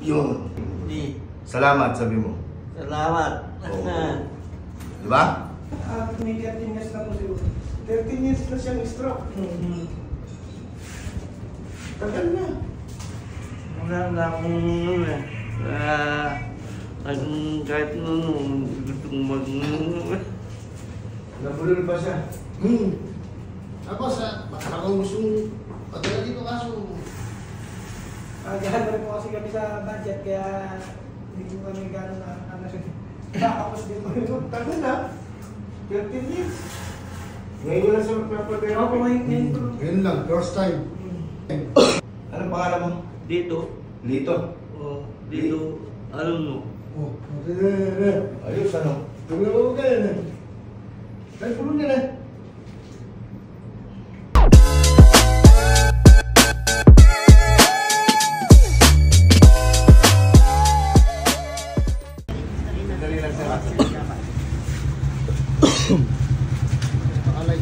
Yun. Di. Salamat, sabi mo. Salamat. Oo. Diba? May 13 years na po siguro. 13 years na siyang stroke. Tagal na. Wala na akong kahit nung gusto kong Nabulol pa siya. Tapos, baka kung gustong pagdala dito kaso. Gahan na rin po kasi kami sa budget, kaya hindi ko kami gano'n na ano siya. Tapos dito rin. Tagal na. 13 years. Ngayon ko lang siya magpapatera. Ako ngayon ko. Ngayon lang, first time. Anong pangalan mo? Dito. Lito. Oh, dito. Ano no? Oh, Ayos, ano? tumulong ka na. Dahil pulo niya na. Dali lang siya. Pakalay.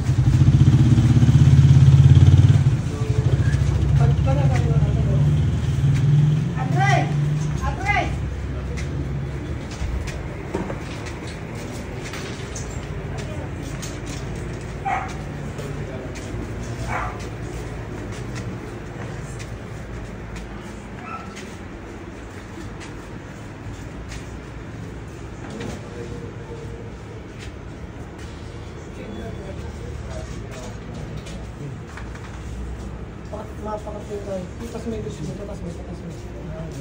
Mapakapit tayo. Tapos may gusto mo, tapos may.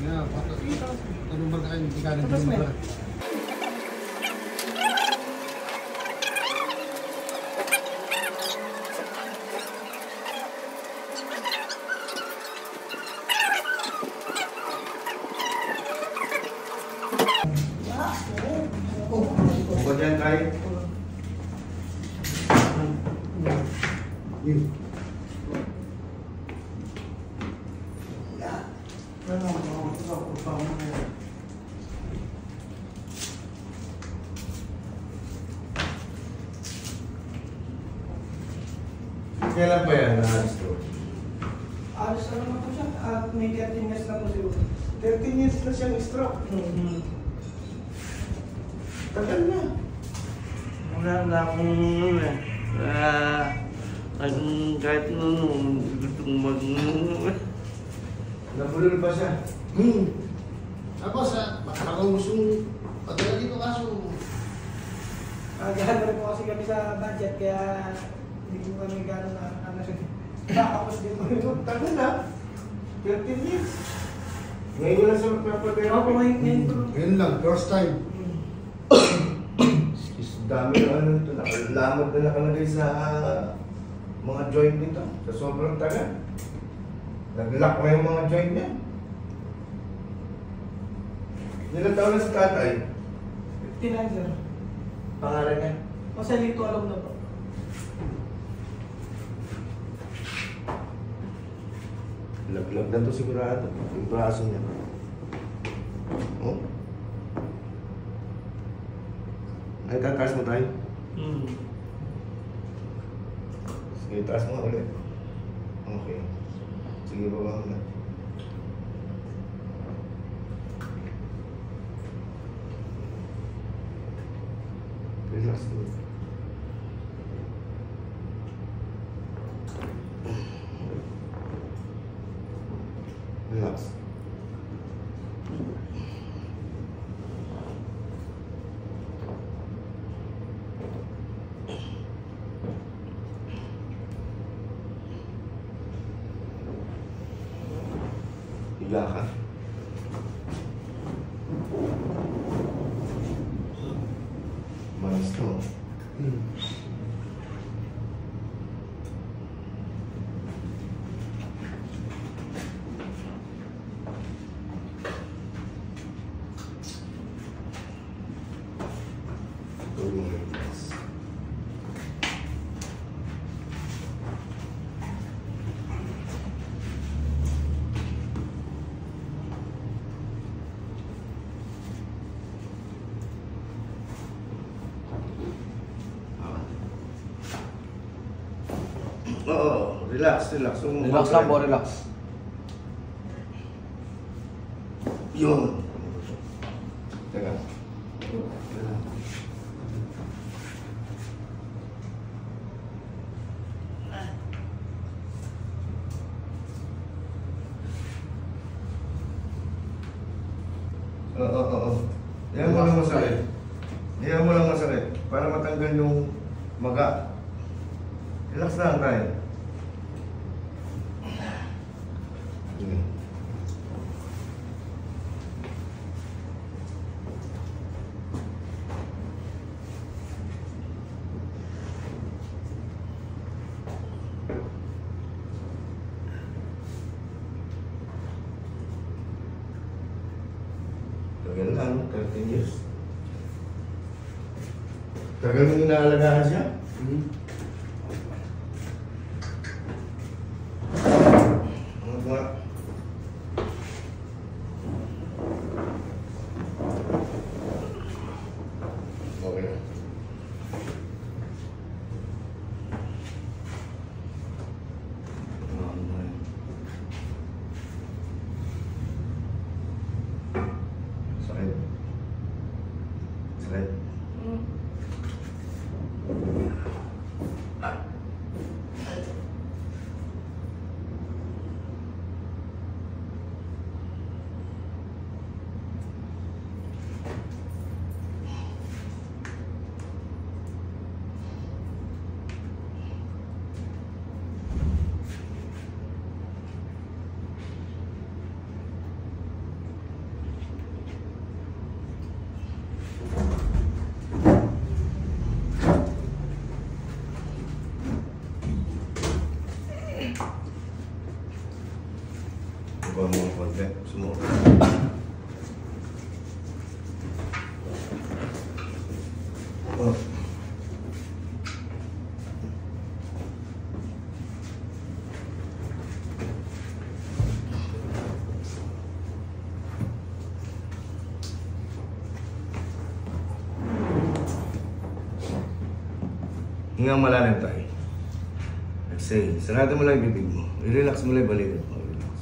Nga, tanong ba kayo, hindi ka rin Tapos may. Upo dyan, Kai. Yun. Kailan pa yan na-stroke? Alos na naman po siya. May 13 years na po siguro. 13 years na siyang stroke. Tagal na. Wala na akong kahit nung gusto kong Nabulol pa siya. Tapos, baka kung gustong pagdala dito kaso. Gahan na rin po kasi kami sa budget, kaya hindi ko kami gano'n na ano siya. Tapos dito rin. Tagal na. 13 years. Ngayon ko lang siya magpapatera. Ako ngayon ko. Ngayon lang, first time. Dami na ano ito. Nakalamot na nakalagay sa mga joint nito. Sa sobrang tagal. Nag-lock na yung mga joint niya. Ilang taon na si tatay? 59 sir. Pangalan niya? Kasi hindi ko alam na po. Laglag na ito sigurado. Yung braso niya. Oh. Ay, tatas mo tayo. Sige, taas mo ulit. Okay. Sige, baba mo na. Relax mo. Relax. Higa ka. Malas to. Oo, relax, relax. Relax lang po, relax. Yun. Teka. Oo. Yan mo lang masakit. Yan mo lang masakit. Para matanggal yung maga. Relax lang tayo. Sige. Tagal na, 13 years. Tagal mo inaalagaan siya? Ano ba? Okay na. Sakit. Sakit. Buka mo ang konti. Sumuot. Oh. Hingang malalim tayo. Exhale. Sarado mo lang yung bibig mo. I-relax mo lang yung balikat mo. Relax.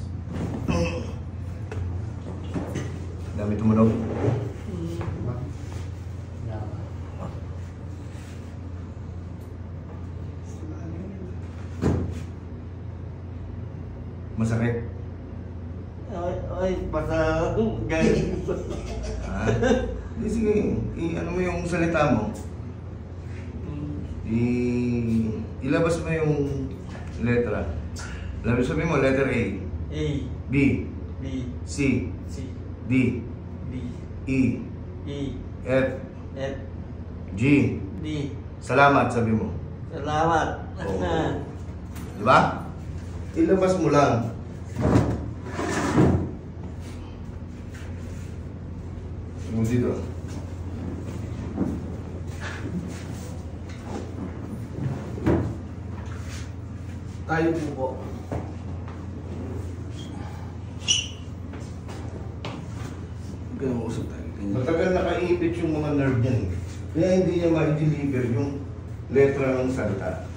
Dami tumunog. Masakit. Ay, basta ganyan. Ah, di sige. Ano mo yung salita mo? Ilabas mo yung letra. Sabi mo, letter A. A, B. B, C. C, D. D, E. E, F. F, G. D. Salamat, sabi mo. Salamat. Oo. Di ba? Ilabas mo lang. Yung dito. Tayo po. Ganyan mo usap tayo. Matagal nakaipit yung mga nerve niyan. Kaya hindi niya ma-deliver yung letra ng salita.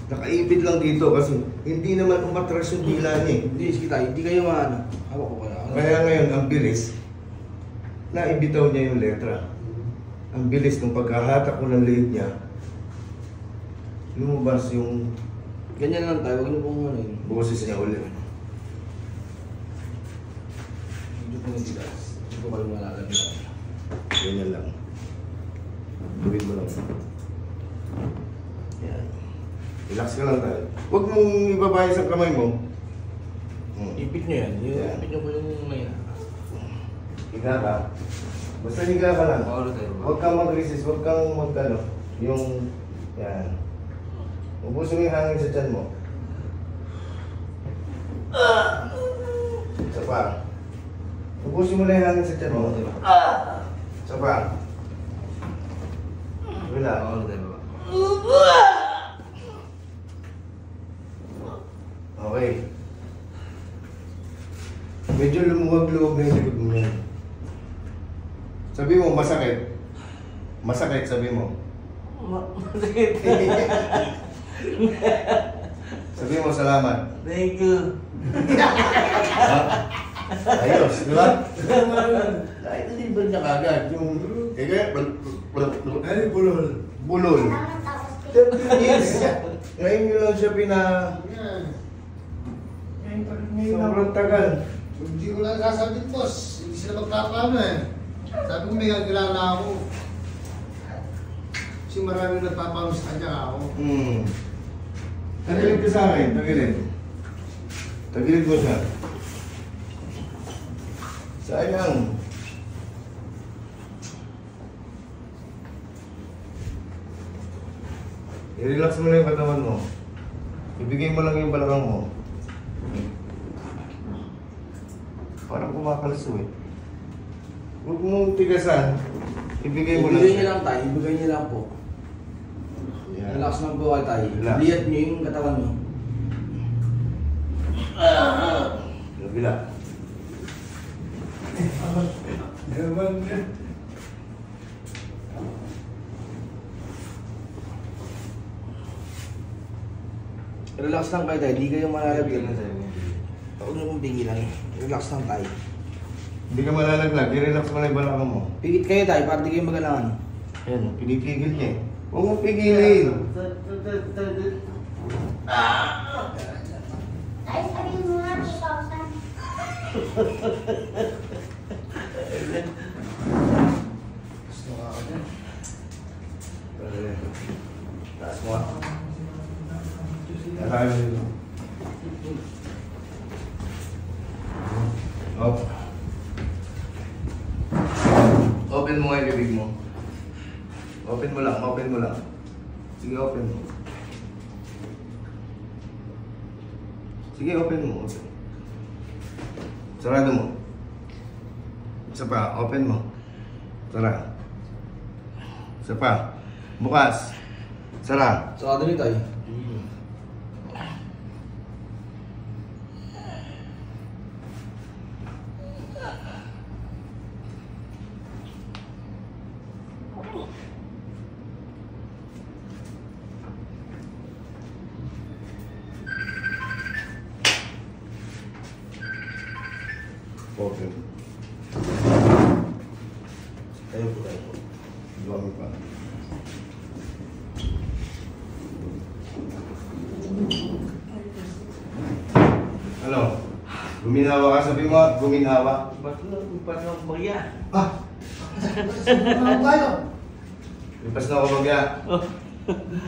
Nakaipit lang dito kasi hindi naman umatras yung dila niya eh. Hindi, sige tayo. Hindi kayo maano. Hawak ko kaya. Kaya ngayon, ang bilis, naibitaw niya yung letra. Ang bilis ng pagkahatak ko ng leg niya, lumabas yung Ganyan lang tayo. Huwag niyo pong ano yun. boses niya ulit. Medyo pong natigas. Hindi ko kayo malalabihan. Ganyan lang. Tuwid mo lang. Yan. Relax ka lang tayo. Huwag mong ibaba sa kamay mo. Ipit niyo yan. Yeah. Ipit niyo po yung may Higa ka. Basta higa ka lang. Paolo tayo. Huwag kang mag-resist, huwag kang mag-ano. Yung, yan. Ubusin mo yung hangin sa tiyan mo. Isa pa. Ubusin mo lang yung hangin sa tiyan mo. Isa pa. Wala. Paolo tayo. Okay. Medyo lumuwag-luwag na yung likod mo yan. Sabi mo, masakit. Masakit, sabi mo. Masakit. Sabi mo, salamat. Thank you. Ha? Ayos, di ba? Na-deliver niya kagad. Yung, kaya, Ay, bulol. bulol. 30 years siya. Ngayon nyo lang siya Yan. sobrang tagal. Hindi ko lang sasabihin, boss. Hindi sila magpapano eh. Sabi ko may kakilala ako. Kasi maraming nagpapano sa kanya ako. Tagilid ka sa akin, tagilid. Tagilid mo siya. Sayang. I-relax mo lang yung katawan mo. Ibigay mo lang yung balakang mo. Parang kumakalaso eh. Huwag mong tigasan. Ibigay mo lang. Ibigay niyo lang tayo, ibigay niyo lang po. Yan. Relax lang po kayo tayo. Relax. Lihat niyo yung katawan niyo. Kabila. Ewan niya. Relax lang kayo tayo, di kayo malalagyan. Huwag niyo pong pigilan. Relax lang tayo. Hindi ka malalaglag. I-relax mo lang yung balakang mo. Pigit kayo tayo para di kayo magalangan. Ayan, pinipigil niya eh. Huwag mong pigilin. Ay, sabihin mo nga, 2,000. Gusto nga ako dyan. Taas mo nga. Tayo dito. Op. Open mo nga yung bibig mo. Open mo lang, open mo lang. Sige, open mo. Sige, open mo. Open. Sarado mo. Isa pa, open mo. Sara. Isa pa. Bukas. Sara. Sarado niyo tayo. Open. Tayo po tayo. Dami pa. Ano? Guminawa ka, sabi mo, guminawa. Ba't na ako bagya? Ah! Ano tayo? Lipas na ako bagya.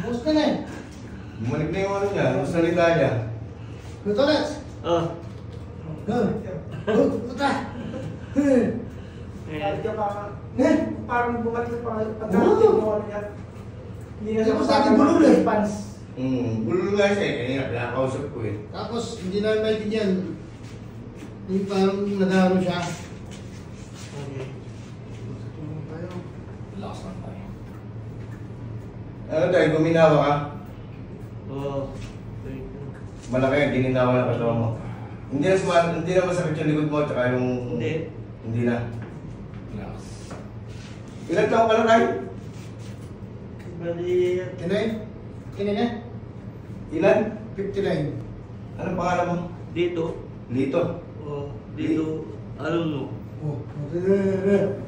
Boss ka na eh. Bumalik na yung ano niya, yung salita niya. Ito, let's. Puta. Kahit ka parang bumalik pa Oo. pagkakas mo ano niya. Hindi na Hindi siya mo sa akin bulol eh. pants. Bulol nga siya eh, kanina, pinakausap ko eh. Tapos, hindi namin maintindihan. Yung parang nagano siya. Relax lang tayo. Ano tayo, guminawa ka? Oo. Malaki, gininawa na katawan mo. Hindi na masakit yung likod mo, tsaka yung... Hindi. Hindi na. Relax. Ilan taong ka na tayo? Bali, Kinay? Kinay na? Ilan? 59. Anong pangalan mo? dito. Lito. Oh, dito. Ano no? Oh,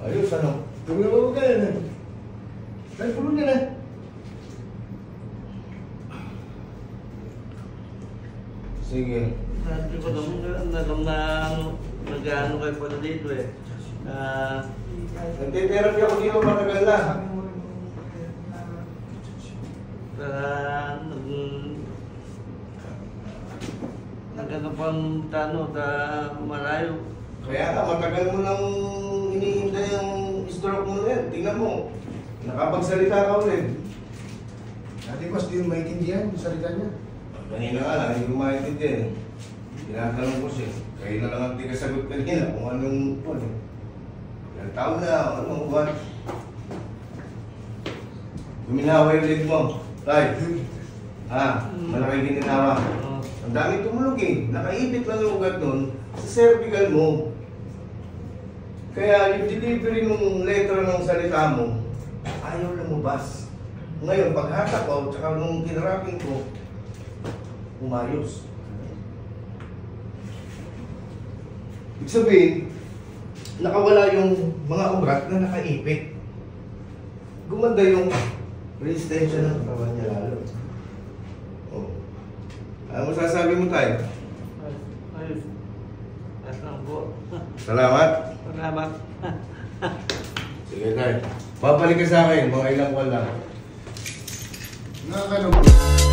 Ayos, ano? Tingnan mo ka yan. Dahil pulo niya na. Sige. Sabi ko naman na ano, nag-ano kayo pala dito eh. Nagte-therapy ako dito matagal na. Nagano pang tano ta malayo. Kaya nga, matagal mo nang iniinda yung stroke mo na yan. Tingnan mo. Nakapagsalita ka ulit. Dati mas di yung maintindihan yung salita niya. Kanina nga lang, hindi ko maintindihan. Tinatanong ko siya. Kaya na lang ang tigasagot kanina kung anong buwan eh. Ilang taon na, anong buwan. Guminawa yung leg mo. Tay. Ha? Malaki gininawa. Ang dami tumulog eh. Nakaipit lang yung ugat nun sa cervical mo. Kaya yung delivery ng letra ng salita mo, ayaw lumabas. Ngayon, paghatak ko, tsaka nung kinarapin ko, umayos. Ibig sabihin, nakawala yung mga urat na nakaipit. Gumanda yung resistensya ng katawan niya lalo. Oh. Ano masasabi mo tayo? Ayos. Ayos lang po. Salamat. Salamat. Sige tayo. Babalik ka sa akin, mga ilang buwan lang. Nakakano po.